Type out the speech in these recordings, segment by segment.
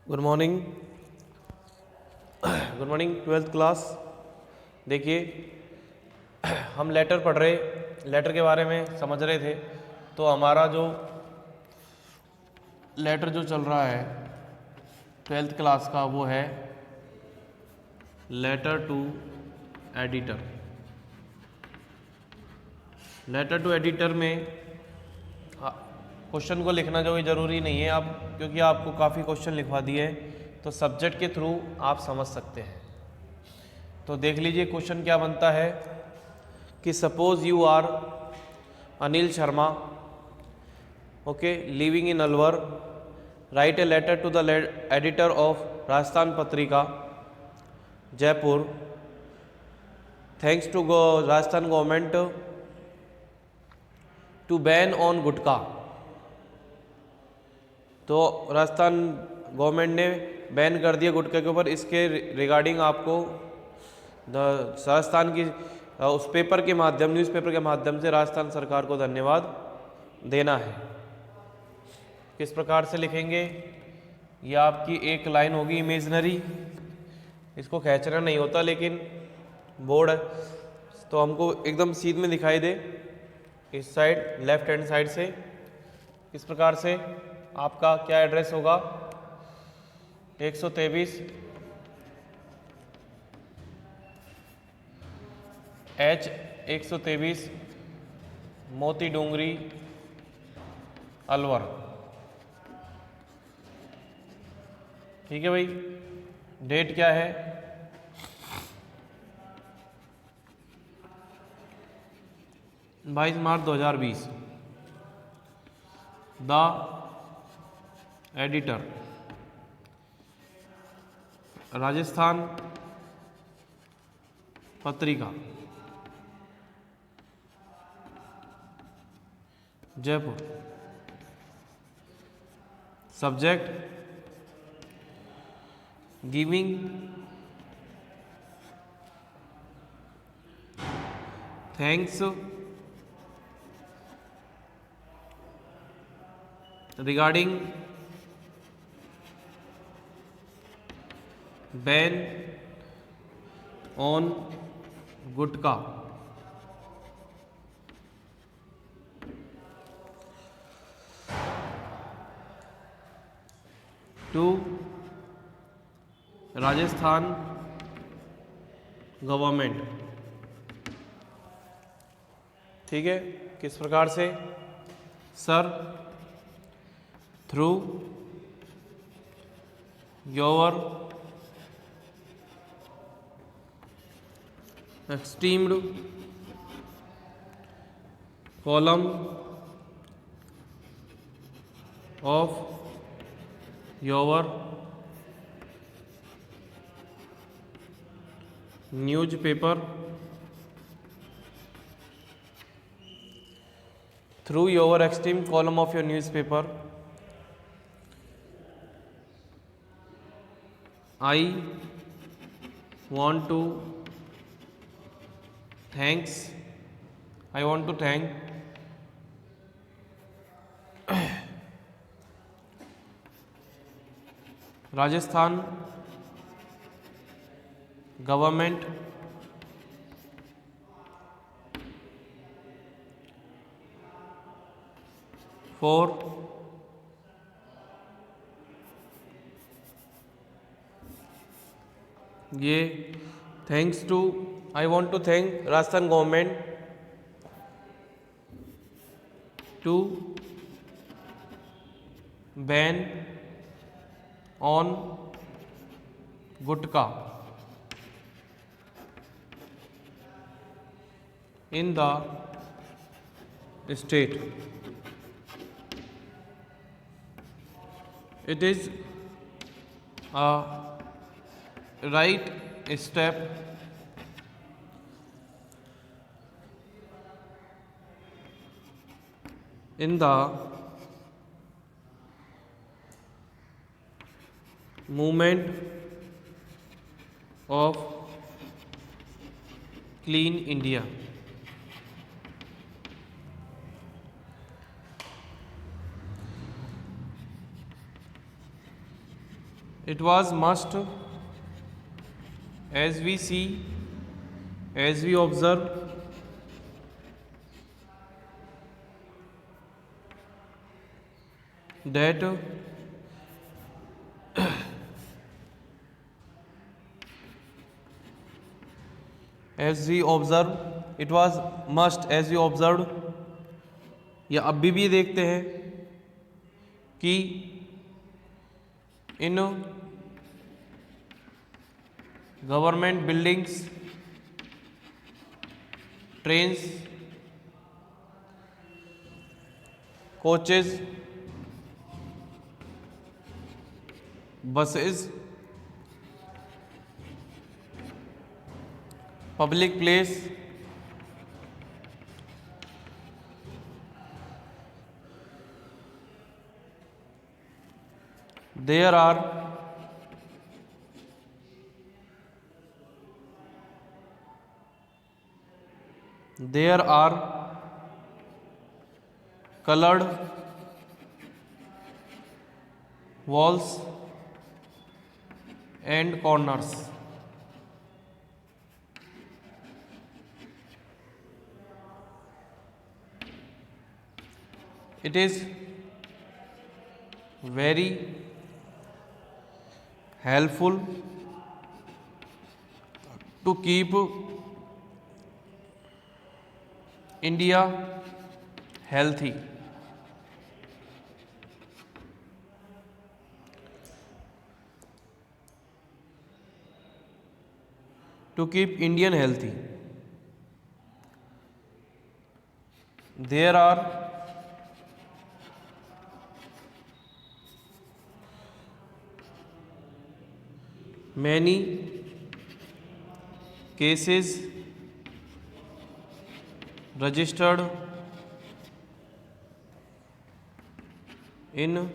Good morning. Good morning twelfth class. देखिए, हम letter पढ़ रहे, लेटर के बारे में समझ रहे थे। तो हमारा जो लेटर जो चल रहा है ट्वेल्थ क्लास का वो है letter to editor. Letter to editor में क्वेश्चन को लिखना जो ज़रूरी नहीं है आप, क्योंकि आपको काफ़ी क्वेश्चन लिखवा दिए हैं, तो सब्जेक्ट के थ्रू आप समझ सकते हैं। तो देख लीजिए क्वेश्चन क्या बनता है कि suppose you are Anil Sharma, okay, living in Alwar, write a letter to the editor of Rajasthan Patrika Jaipur, thanks to Rajasthan government to ban on gutkha. तो राजस्थान गवर्नमेंट ने बैन कर दिया गुटखा के ऊपर। इसके रिगार्डिंग आपको राजस्थान की उस पेपर के माध्यम, न्यूज़पेपर के माध्यम से राजस्थान सरकार को धन्यवाद देना है। किस प्रकार से लिखेंगे? ये आपकी एक लाइन होगी इमेजनरी, इसको खींचना नहीं होता, लेकिन बोर्ड है तो हमको एकदम सीध में दिखाई दे, इस साइड लेफ्ट हैंड साइड से। इस प्रकार से आपका क्या एड्रेस होगा? 123 H 123 मोती डूंगरी अलवर। ठीक है भाई। डेट क्या है? 22 मार्च 2020। The editor, Rajasthan Patrika Jaipur. Subject giving thanks regarding ban on gutkha. To Rajasthan government. ठीक है। किस प्रकार से? Sir, through your esteemed column of your newspaper, through your esteemed column of your newspaper, I want to thank Rajasthan government for ये thanks to, I want to thank Rajasthan government to ban on gutkha in the state. It is a right step in the movement of clean India. It was must, as we see, as we observe, that as we observe, it was must as we observed, या अभी भी देखते हैं कि in government buildings, trains, coaches, buses, public place, there are colored walls and corners. It is very helpful to keep India healthy. To keep Indian healthy. There are many cases registered in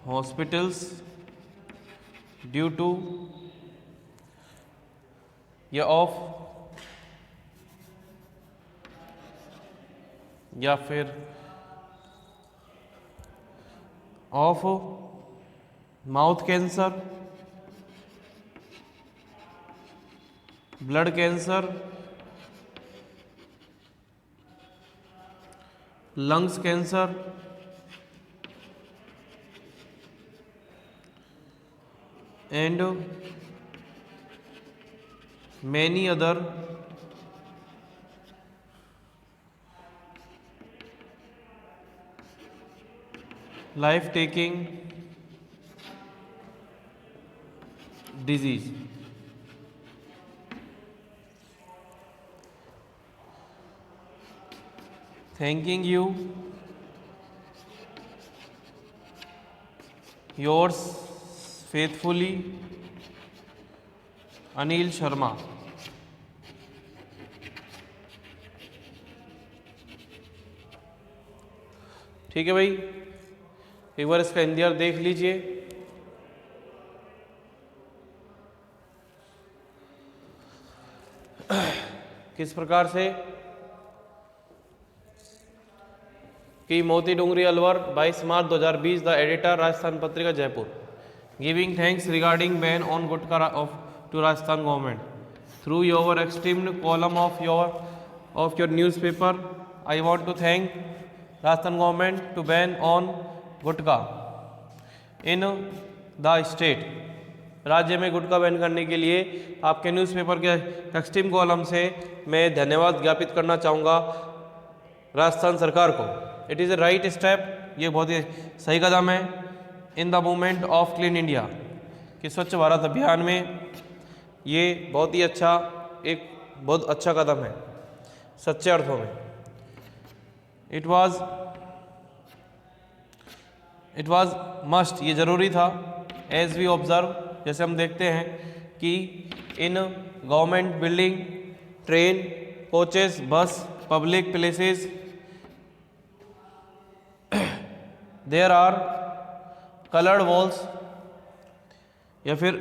hospitals due to या फिर of mouth cancer, blood cancer, lungs cancer, and many other life-taking disease. Thanking you, yours faithfully, Anil Sharma. ठीक है भाई, एक बार इसका हिंदी अर्थ देख लीजिए। किस प्रकार से कि मोती डूंगरी अलवर 22 मार्च 2020, the editor, Rajasthan Patrika, Jaipur, giving thanks regarding ban on gutkha of to Rajasthan government. Through your esteemed column of your newspaper, I want to thank Rajasthan government to ban on gutkha in the state. राज्य में गुटखा ban करने के लिए आपके newspaper के extreme column से मैं धन्यवाद ज्ञापित करना चाहूँगा राजस्थान सरकार को। It is a right step, ये बहुत ही सही कदम है in the movement of clean India, कि स्वच्छ भारत अभियान में ये बहुत ही अच्छा, एक बहुत अच्छा कदम है सच्चे अर्थों में। इट वाज मस्ट, ये ज़रूरी था। एज वी ऑब्जर्व, जैसे हम देखते हैं कि in government building, train, coaches, bus, public places, there are coloured walls, या फिर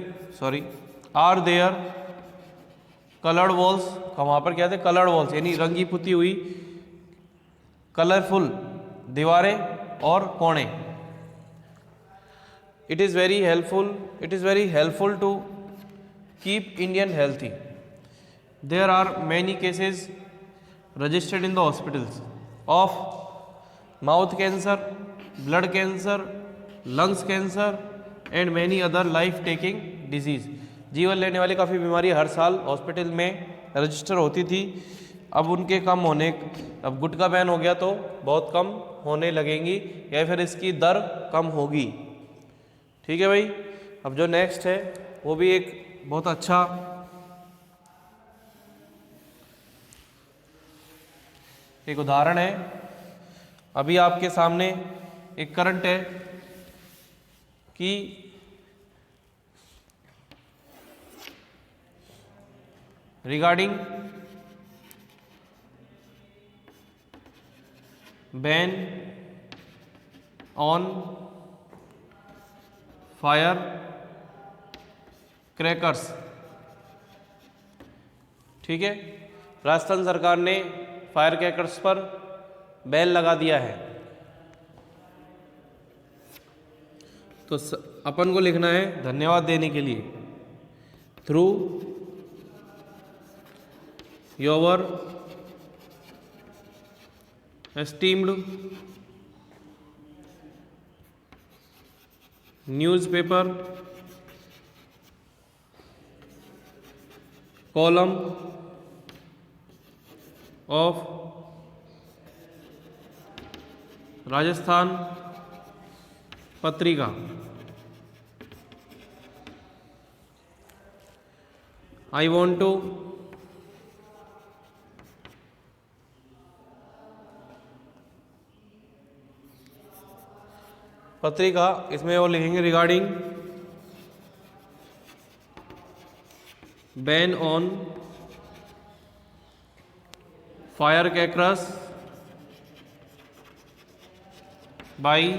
आर देयर कलर्ड वॉल्स, वहाँ पर क्या थे, कलर्ड वॉल्स यानी रंगी पुती हुई कलरफुल दीवारें और कोने। it is very helpful to keep Indian healthy. There are many cases registered in the hospitals of mouth cancer, blood cancer, lungs cancer and many other life taking disease. जीवन लेने वाली काफ़ी बीमारी हर साल हॉस्पिटल में रजिस्टर होती थी, अब उनके कम होने, अब गुटखा बैन हो गया तो बहुत कम होने लगेंगी या फिर इसकी दर कम होगी। ठीक है भाई। अब जो नेक्स्ट है वो भी एक बहुत अच्छा एक उदाहरण है। अभी आपके सामने एक करंट है कि regarding ban on fire crackers. ठीक है, राजस्थान सरकार ने फायर क्रैकर्स पर बैन लगा दिया है। तो अपन को लिखना है धन्यवाद देने के लिए, through your esteemed newspaper column of Rajasthan Patrika. I want to Patrika, इसमें वो लिखेंगे regarding ban on fire crackers by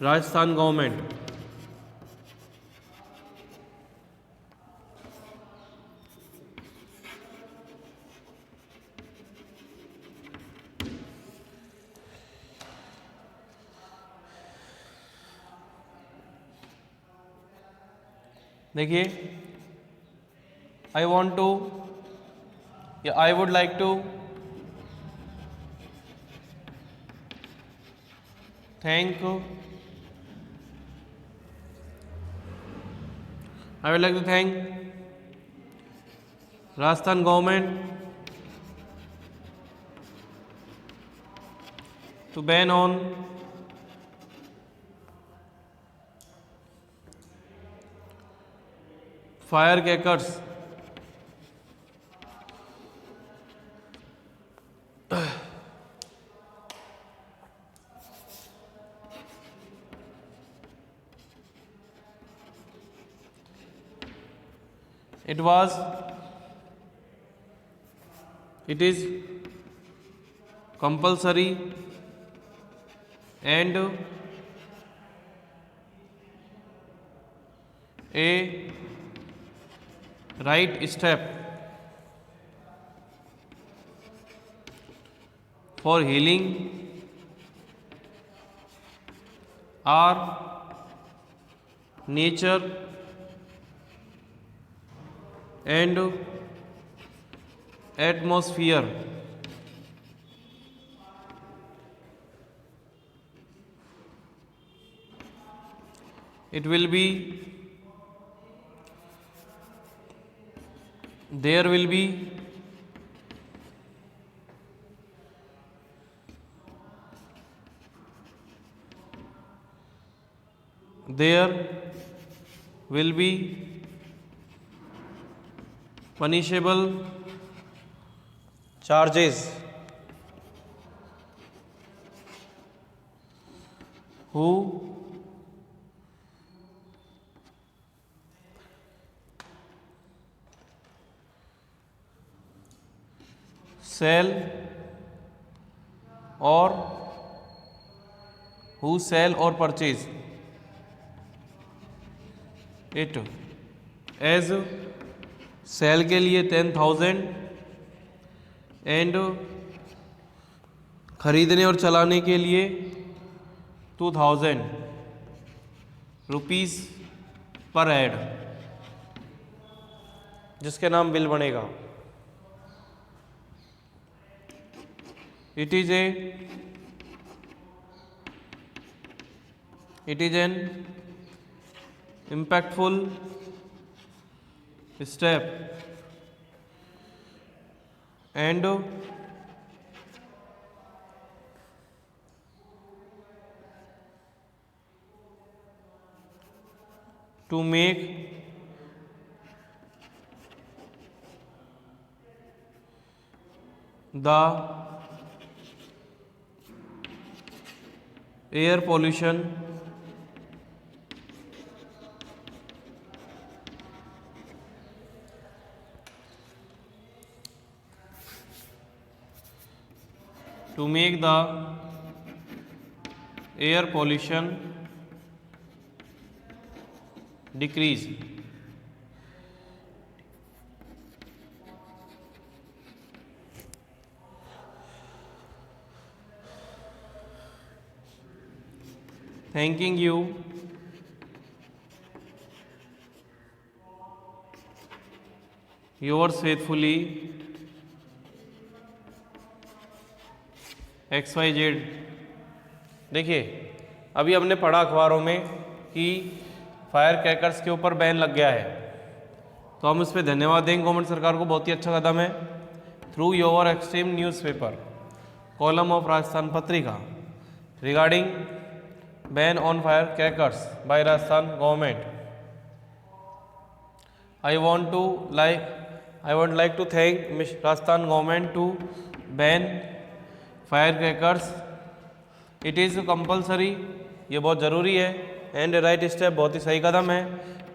Rajasthan government. देखिए, आई वॉन्ट टू या I would like to thank I would like to thank Rajasthan government to ban on fire crackers it is compulsory and a right step for healing our nature and atmosphere. It will be, there will be punishable charges who sell or purchase it as sale के लिए 10,000 and खरीदने और चलाने के लिए 2,000 rupees पर head, जिसके नाम बिल बनेगा। It is an impactful step and to make the air pollution decrease. Thanking you yours faithfully XYZ। देखिए अभी हमने पढ़ा अखबारों में कि फायर क्रैकर्स के ऊपर बैन लग गया है, तो हम इस पर धन्यवाद देंगे गवर्नमेंट सरकार को, बहुत ही अच्छा कदम है। Through your extreme newspaper column of Rajasthan Patrika regarding ban on fire crackers by Rajasthan government, I want like to thank Rajasthan government to ban fire crackers. It is compulsory, ये बहुत ज़रूरी है, एंड राइट स्टेप, बहुत ही सही कदम है,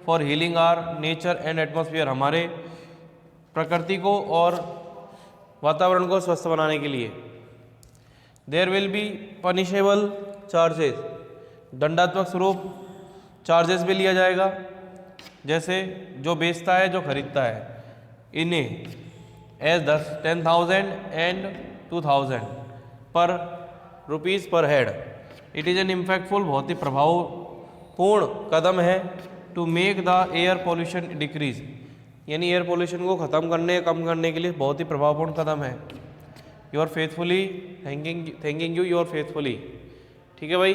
for healing our nature and atmosphere, हमारे प्रकृति को और वातावरण को स्वस्थ बनाने के लिए। There will be punishable charges, दंडात्मक स्वरूप चार्जेस भी लिया जाएगा, जैसे जो बेचता है, जो खरीदता है, इन्हें एज 10,000 एंड 2,000 पर rupees per head. It is an impactful, बहुत ही प्रभावपूर्ण कदम है, to make the air pollution decrease, यानी एयर पोल्यूशन को ख़त्म करने, कम करने के लिए बहुत ही प्रभावपूर्ण कदम है। Your faithfully thanking you your faithfully. ठीक है भाई।